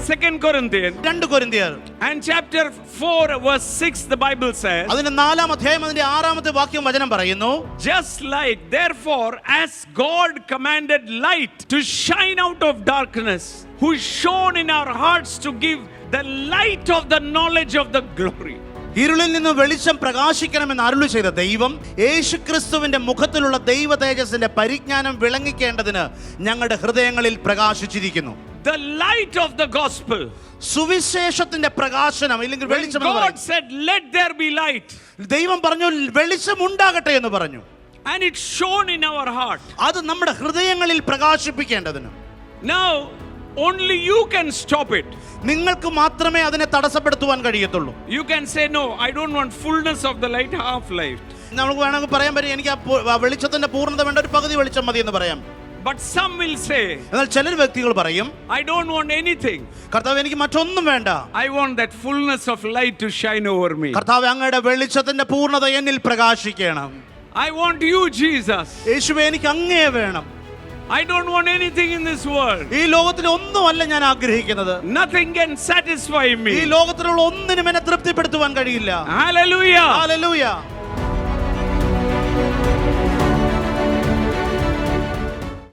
2 Corinthians 2 കൊരിന്ത്യർ and chapter 4 verse 6 the Bible says, അതിന്റെ 4-ാം അധ്യായം അതിന്റെ 6-ാമത്തെ വാക്യം വചനം പറയുന്നു, just like therefore as God commanded light to shine out of darkness, who shone in our hearts to give the light of the knowledge of the glory. ഇരുളിൽ നിന്ന് വെളിച്ചം പ്രകാശിക്കണമെന്ന് അരുളി ചെയ്ത ദൈവം യേശുക്രിസ്തുവിന്റെ മുഖത്തിലുള്ള ദൈവ തേജസ്സിന്റെ പരിജ്ഞാനം വിളങ്ങിക്കേണ്ടതിന് ഞങ്ങളുടെ ഹൃദയങ്ങളിൽ പ്രകാശിച്ചിരിക്കുന്നു. The light of the gospel. സുവിശേഷത്തിന്റെ പ്രകാശനം അല്ലെങ്കിൽ വെളിച്ചം. God said let there be light, ദൈവം പറഞ്ഞു വെളിച്ചം ഉണ്ടാകട്ടെ എന്ന് പറഞ്ഞു. and it shone in our heart. അത് നമ്മുടെ ഹൃദയങ്ങളിൽ പ്രകാശിപ്പിക്കേണ്ടതിന്. Now only you can stop it. നിങ്ങൾക്ക് മാത്രമേ അതിനെ തടസ്സപ്പെടുത്തുവാൻ കഴിയത്തുള്ളൂ. You can say no, I don't want fullness of the light, half light. നമുക്ക് വേണമെങ്കിൽ പറയാൻ പറ്റും എനിക്ക് ആ വെളിച്ചത്തിന്റെ പൂർണ്ണത വേണ്ട, ഒരു പകുതി വെളിച്ചം മതി എന്ന് പറയാം. But some will say, എന്നാൽ ചില വ്യക്തികൾ പറയും, I don't want anything. കർത്താവ് എനിക്ക് മറ്റൊന്നും വേണ്ട, I want that fullness of light to shine over me. കർത്താവ് അങ്ങയുടെ വെളിച്ചത്തിന്റെ പൂർണ്ണത എന്നിൽ പ്രകാശിക്കണം. I want you, Jesus. യേശുവേ എനിക്ക് അങ്ങയെ വേണം. I don't want anything in this world. ഈ ലോകത്തിൽ ഒന്നുമല്ല ഞാൻ ആഗ്രഹിക്കുന്നത്. Nothing can satisfy me. ഈ ലോകത്തിലുള്ള ഒന്നിനും എന്നെ തൃപ്തിപ്പെടുത്തുവാൻ കഴിയില്ല. Hallelujah. Hallelujah.